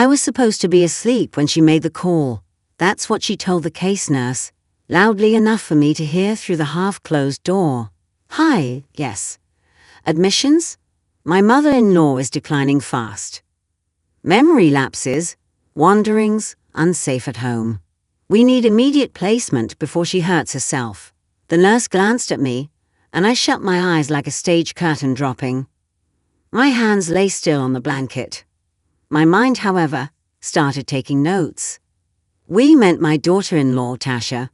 was supposed to be asleep when she made the call. That's what she told the case nurse, loudly enough for me to hear through the half-closed door. Hi, yes. Admissions? My mother-in-law is declining fast. Memory lapses, wanderings, unsafe at home. We need immediate placement before she hurts herself. The nurse glanced at me, and I shut my eyes like a stage curtain dropping. My hands lay still on the blanket. My mind, however, started taking notes. We meant my daughter-in-law, Tasha.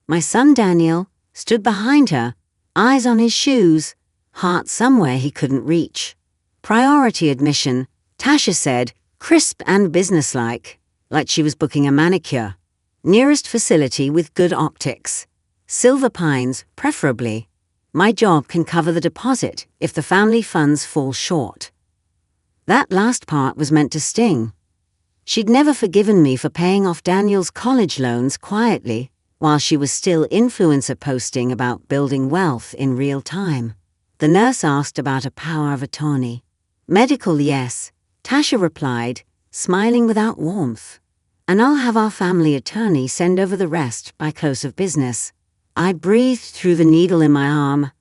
My son, Daniel, stood behind her, eyes on his shoes, heart somewhere he couldn't reach. Priority admission, Tasha said, crisp and businesslike, like she was booking a manicure. Nearest facility with good optics. Silver Pines, preferably. My job can cover the deposit if the family funds fall short. That last part was meant to sting. She'd never forgiven me for paying off Daniel's college loans quietly while she was still influencer posting about building wealth in real time. The nurse asked about a power of attorney. Medical, yes, Tasha replied, smiling without warmth. And I'll have our family attorney send over the rest by close of business. I breathed through the needle in my arm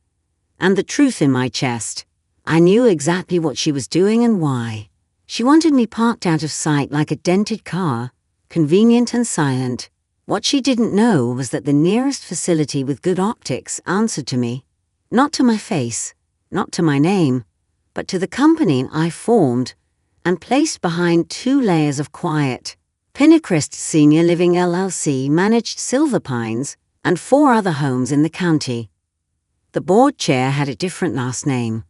and the truth in my chest. I knew exactly what she was doing and why. She wanted me parked out of sight like a dented car, convenient and silent. What she didn't know was that the nearest facility with good optics answered to me. Not to my face, not to my name, but to the company I formed and placed behind 2 layers of quiet. Pinnacrest Senior Living LLC managed Silver Pines and 4 other homes in the county. The board chair had a different last name.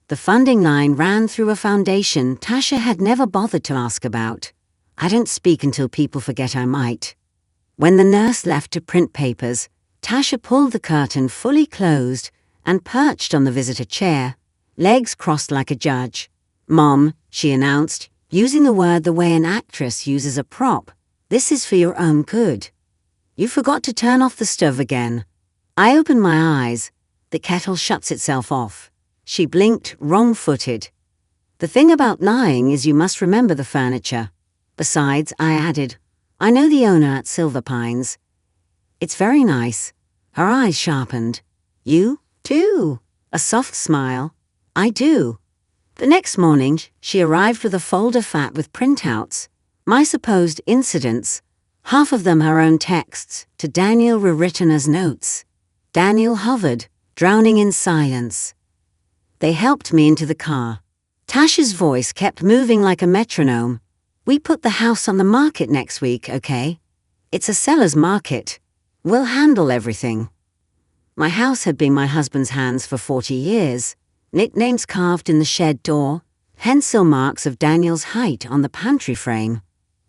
The funding line ran through a foundation Tasha had never bothered to ask about. I don't speak until people forget I might. When the nurse left to print papers, Tasha pulled the curtain fully closed and perched on the visitor chair, legs crossed like a judge. "Mom," she announced, using the word the way an actress uses a prop, "this is for your own good. You forgot to turn off the stove again." I opened my eyes. The kettle shuts itself off. She blinked, wrong-footed. "The thing about lying is you must remember the furniture. Besides," I added, "I know the owner at Silver Pines. It's very nice." Her eyes sharpened. "You, too?" A soft smile. "I do." The next morning, she arrived with a folder fat with printouts, my supposed incidents, half of them her own texts, to Daniel rewritten as notes. Daniel hovered, drowning in silence. They helped me into the car. Tasha's voice kept moving like a metronome. "We put the house on the market next week, okay? It's a seller's market. We'll handle everything." My house had been my husband's hands for 40 years. Nicknames carved in the shed door, pencil marks of Daniel's height on the pantry frame.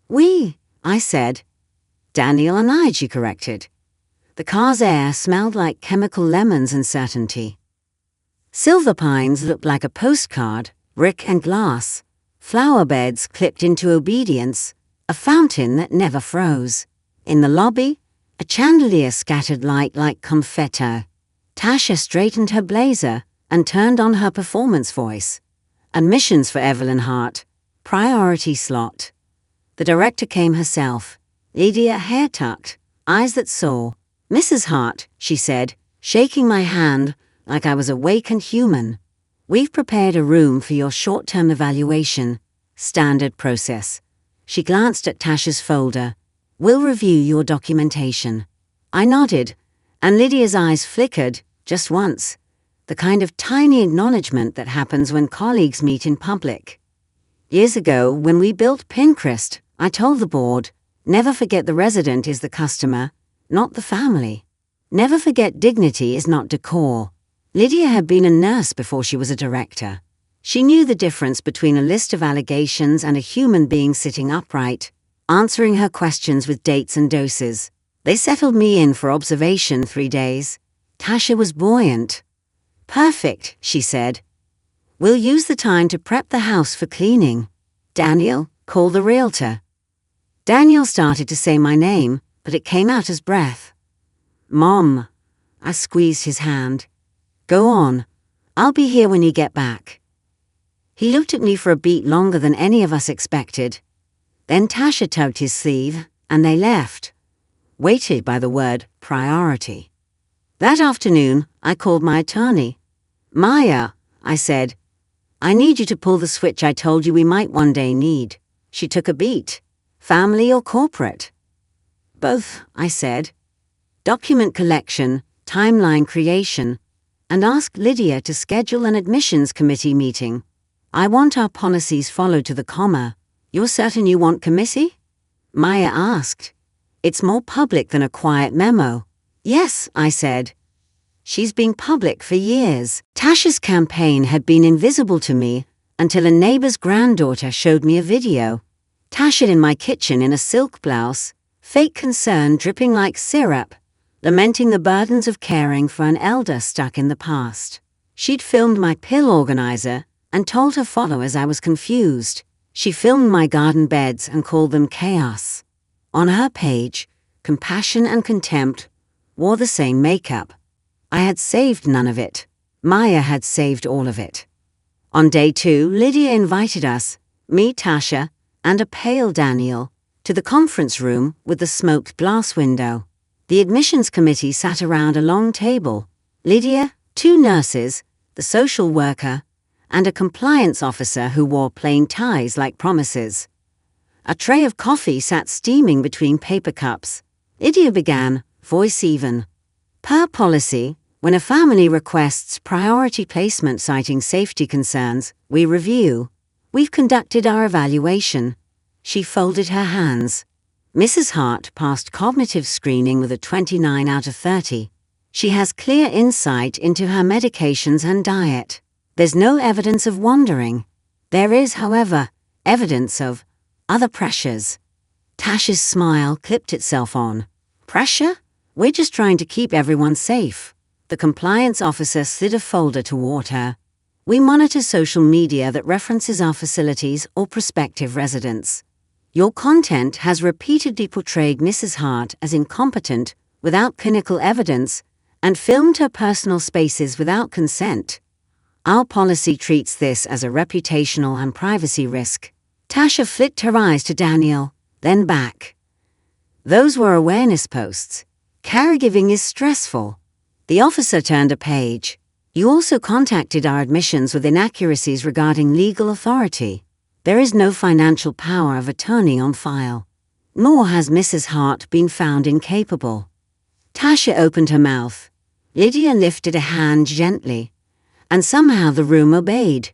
"We," I said. "Daniel and I," she corrected. The car's air smelled like chemical lemons and certainty. Silver Pines looked like a postcard, brick and glass, flower beds clipped into obedience, a fountain that never froze. In the lobby, a chandelier scattered light like confetti. Tasha straightened her blazer and turned on her performance voice. "Admissions for Evelyn Hart. Priority slot." The director came herself, Lydia hair tucked, eyes that saw. "Mrs. Hart," she said, shaking my hand like I was awake and human. "We've prepared a room for your short-term evaluation. Standard process." She glanced at Tasha's folder. "We'll review your documentation." I nodded, and Lydia's eyes flickered, just once. The kind of tiny acknowledgement that happens when colleagues meet in public. Years ago, when we built Pinnacrest, I told the board, never forget the resident is the customer, not the family. Never forget dignity is not decor. Lydia had been a nurse before she was a director. She knew the difference between a list of allegations and a human being sitting upright, answering her questions with dates and doses. They settled me in for observation 3 days. Tasha was buoyant. "Perfect," she said. "We'll use the time to prep the house for cleaning. Daniel, call the realtor." Daniel started to say my name, but it came out as breath. "Mom." I squeezed his hand. "Go on. I'll be here when you get back." He looked at me for a beat longer than any of us expected. Then Tasha tugged his sleeve, and they left, weighted by the word priority. That afternoon, I called my attorney. Maya, I said, I need you to pull the switch I told you we might one day need. She took a beat. Family or corporate? Both, I said. Document collection, timeline creation, and asked Lydia to schedule an admissions committee meeting. I want our policies followed to the comma. You're certain you want committee? Maya asked. It's more public than a quiet memo. Yes, I said. She's been public for years. Tasha's campaign had been invisible to me until a neighbor's granddaughter showed me a video. Tasha in my kitchen in a silk blouse, fake concern dripping like syrup, lamenting the burdens of caring for an elder stuck in the past. She'd filmed my pill organizer and told her followers I was confused. She filmed my garden beds and called them chaos. On her page, compassion and contempt wore the same makeup. I had saved none of it. Maya had saved all of it. On day 2, Lydia invited us, me, Tasha, and a pale Daniel, to the conference room with the smoked glass window. The admissions committee sat around a long table. Lydia, 2 nurses, the social worker, and a compliance officer who wore plain ties like promises. A tray of coffee sat steaming between paper cups. Lydia began, voice even. Per policy, when a family requests priority placement citing safety concerns, we review. We've conducted our evaluation. She folded her hands. Mrs. Hart passed cognitive screening with a 29 out of 30. She has clear insight into her medications and diet. There's no evidence of wandering. There is, however, evidence of other pressures. Tasha's smile clipped itself on. Pressure? We're just trying to keep everyone safe. The compliance officer slid a folder toward her. We monitor social media that references our facilities or prospective residents. Your content has repeatedly portrayed Mrs. Hart as incompetent, without clinical evidence, and filmed her personal spaces without consent. Our policy treats this as a reputational and privacy risk. Tasha flicked her eyes to Daniel, then back. Those were awareness posts. Caregiving is stressful. The officer turned a page. You also contacted our admissions with inaccuracies regarding legal authority. There is no financial power of attorney on file. Nor has Mrs. Hart been found incapable. Tasha opened her mouth. Lydia lifted a hand gently, and somehow the room obeyed.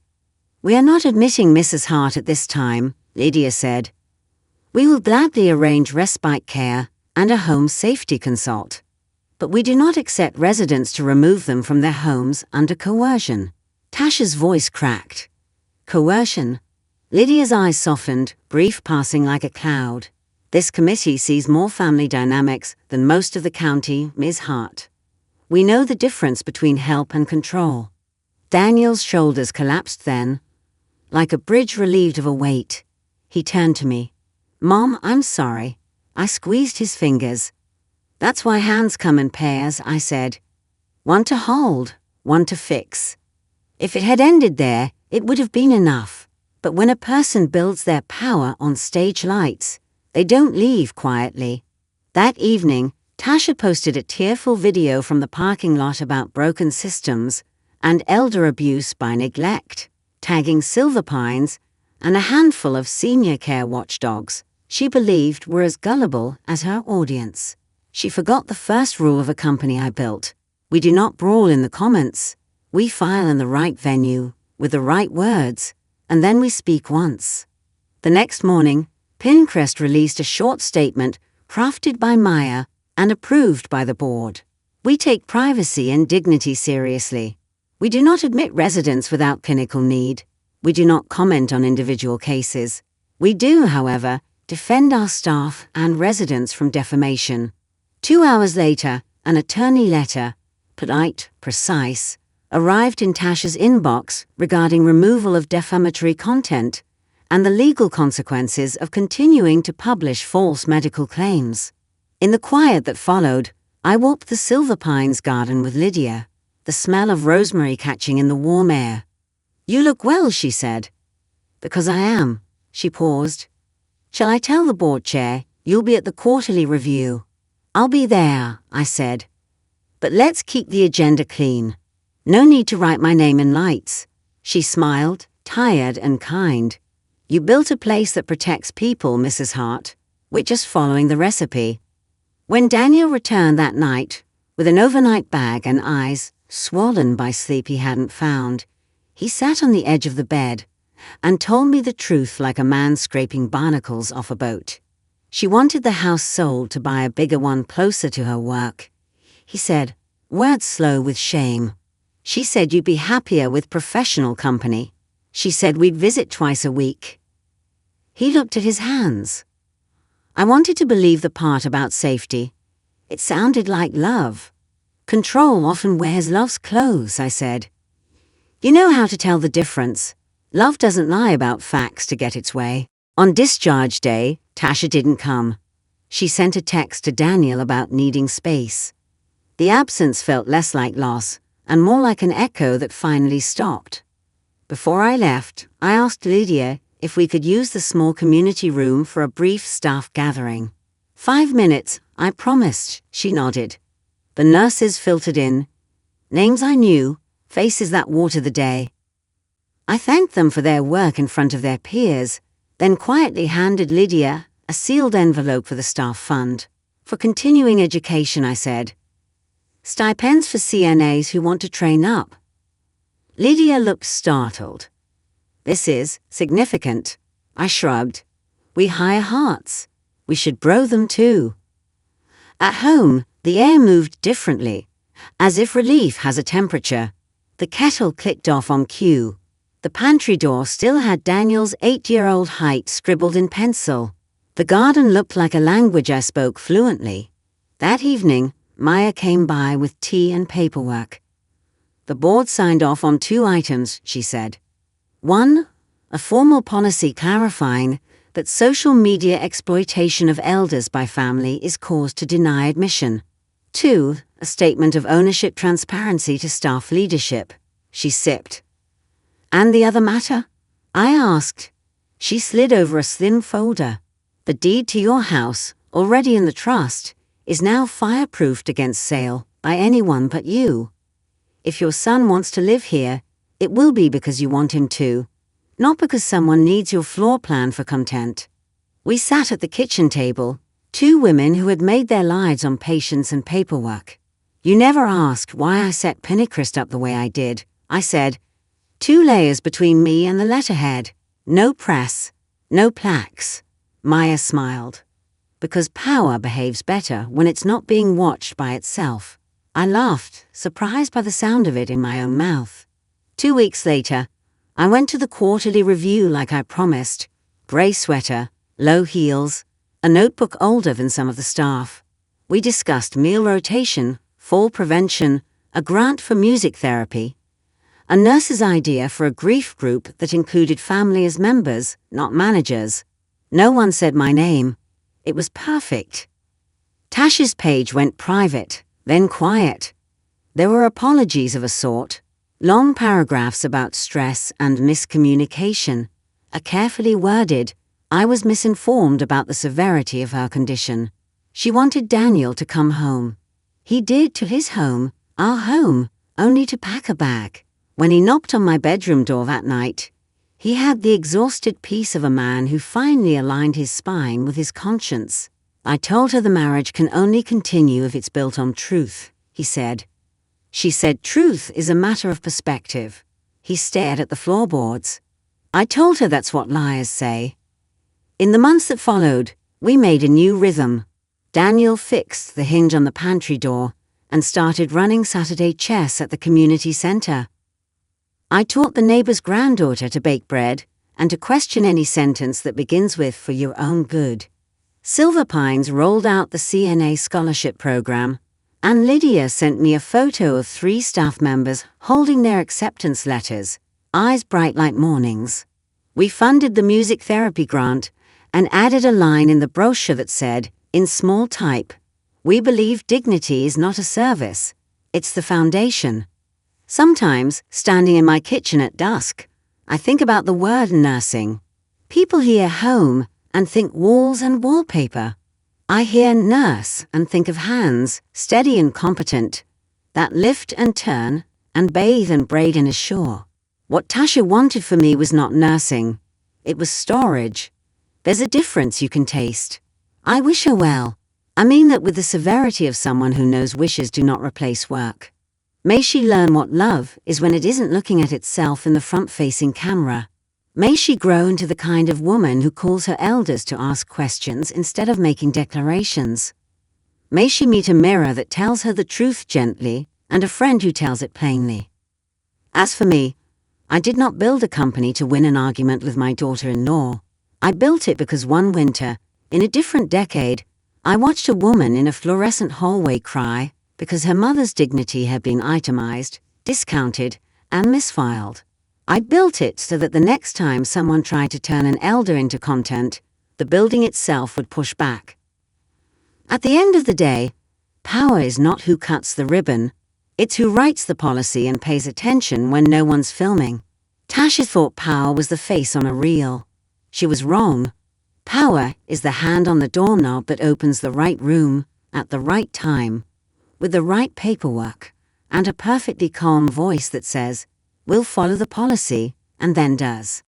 We are not admitting Mrs. Hart at this time, Lydia said. We will gladly arrange respite care and a home safety consult. But we do not accept residents to remove them from their homes under coercion. Tasha's voice cracked. Coercion? Lydia's eyes softened, brief passing like a cloud. This committee sees more family dynamics than most of the county, Ms. Hart. We know the difference between help and control. Daniel's shoulders collapsed then, like a bridge relieved of a weight. He turned to me. Mom, I'm sorry. I squeezed his fingers. That's why hands come in pairs, I said. One to hold, one to fix. If it had ended there, it would have been enough. But when a person builds their power on stage lights, they don't leave quietly. That evening, Tasha posted a tearful video from the parking lot about broken systems and elder abuse by neglect, tagging Silver Pines and a handful of senior care watchdogs she believed were as gullible as her audience. She forgot the first rule of a company I built. We do not brawl in the comments. We file in the right venue, with the right words, and then we speak once. The next morning, Pinterest released a short statement crafted by Maya and approved by the board. We take privacy and dignity seriously. We do not admit residents without clinical need. We do not comment on individual cases. We do, however, defend our staff and residents from defamation. 2 hours later, an attorney letter, polite, precise, arrived in Tasha's inbox regarding removal of defamatory content and the legal consequences of continuing to publish false medical claims. In the quiet that followed, I walked the Silver Pines garden with Lydia, the smell of rosemary catching in the warm air. You look well, she said. Because I am. She paused. Shall I tell the board chair you'll be at the quarterly review? I'll be there, I said. But let's keep the agenda clean. No need to write my name in lights. She smiled, tired and kind. You built a place that protects people, Mrs. Hart. We're just following the recipe. When Daniel returned that night, with an overnight bag and eyes swollen by sleep he hadn't found, he sat on the edge of the bed and told me the truth like a man scraping barnacles off a boat. She wanted the house sold to buy a bigger one closer to her work. He said, words slow with shame. She said you'd be happier with professional company. She said we'd visit twice a week. He looked at his hands. I wanted to believe the part about safety. It sounded like love. Control often wears love's clothes, I said. You know how to tell the difference. Love doesn't lie about facts to get its way. On discharge day, Tasha didn't come. She sent a text to Daniel about needing space. The absence felt less like loss and more like an echo that finally stopped. Before I left, I asked Lydia if we could use the small community room for a brief staff gathering. 5 minutes, I promised, she nodded. The nurses filtered in. Names I knew, faces that watered the day. I thanked them for their work in front of their peers, then quietly handed Lydia a sealed envelope for the staff fund. For continuing education, I said. Stipends for CNAs who want to train up. Lydia looked startled. This is significant. I shrugged. We hire hearts. We should bro them too. At home, the air moved differently, as if relief has a temperature. The kettle clicked off on cue. The pantry door still had Daniel's 8-year-old height scribbled in pencil. The garden looked like a language I spoke fluently. That evening, Maya came by with tea and paperwork. The board signed off on 2 items, she said. 1, a formal policy clarifying that social media exploitation of elders by family is cause to deny admission. 2, a statement of ownership transparency to staff leadership. She sipped. And the other matter? I asked. She slid over a slim folder. The deed to your house, already in the trust, is now fireproofed against sale by anyone but you. If your son wants to live here, it will be because you want him to, not because someone needs your floor plan for content. We sat at the kitchen table, 2 women who had made their lives on patience and paperwork. You never asked why I set Pinnacrist up the way I did. I said, 2 layers between me and the letterhead. No press, no plaques. Maya smiled. Because power behaves better when it's not being watched by itself. I laughed, surprised by the sound of it in my own mouth. 2 weeks later, I went to the quarterly review like I promised. Grey sweater, low heels, a notebook older than some of the staff. We discussed meal rotation, fall prevention, a grant for music therapy, a nurse's idea for a grief group that included family as members, not managers. No one said my name. It was perfect. Tasha's page went private, then quiet. There were apologies of a sort, long paragraphs about stress and miscommunication, a carefully worded, I was misinformed about the severity of her condition. She wanted Daniel to come home. He did to his home, our home, only to pack a bag. When he knocked on my bedroom door that night, he had the exhausted peace of a man who finally aligned his spine with his conscience. I told her the marriage can only continue if it's built on truth, he said. She said truth is a matter of perspective. He stared at the floorboards. I told her that's what liars say. In the months that followed, we made a new rhythm. Daniel fixed the hinge on the pantry door and started running Saturday chess at the community center. I taught the neighbor's granddaughter to bake bread and to question any sentence that begins with "for your own good." Silver Pines rolled out the CNA scholarship program, and Lydia sent me a photo of 3 staff members holding their acceptance letters, eyes bright like mornings. We funded the music therapy grant and added a line in the brochure that said, in small type, "We believe dignity is not a service, it's the foundation." Sometimes, standing in my kitchen at dusk, I think about the word nursing. People hear home and think walls and wallpaper. I hear nurse and think of hands, steady and competent, that lift and turn, and bathe and braid and assure. What Tasha wanted for me was not nursing. It was storage. There's a difference you can taste. I wish her well. I mean that with the severity of someone who knows wishes do not replace work. May she learn what love is when it isn't looking at itself in the front-facing camera. May she grow into the kind of woman who calls her elders to ask questions instead of making declarations. May she meet a mirror that tells her the truth gently and a friend who tells it plainly. As for me, I did not build a company to win an argument with my daughter-in-law. I built it because one winter, in a different decade, I watched a woman in a fluorescent hallway cry because her mother's dignity had been itemized, discounted, and misfiled. I built it so that the next time someone tried to turn an elder into content, the building itself would push back. At the end of the day, power is not who cuts the ribbon, it's who writes the policy and pays attention when no one's filming. Tasha thought power was the face on a reel. She was wrong. Power is the hand on the doorknob that opens the right room, at the right time, with the right paperwork, and a perfectly calm voice that says, "We'll follow the policy," and then does.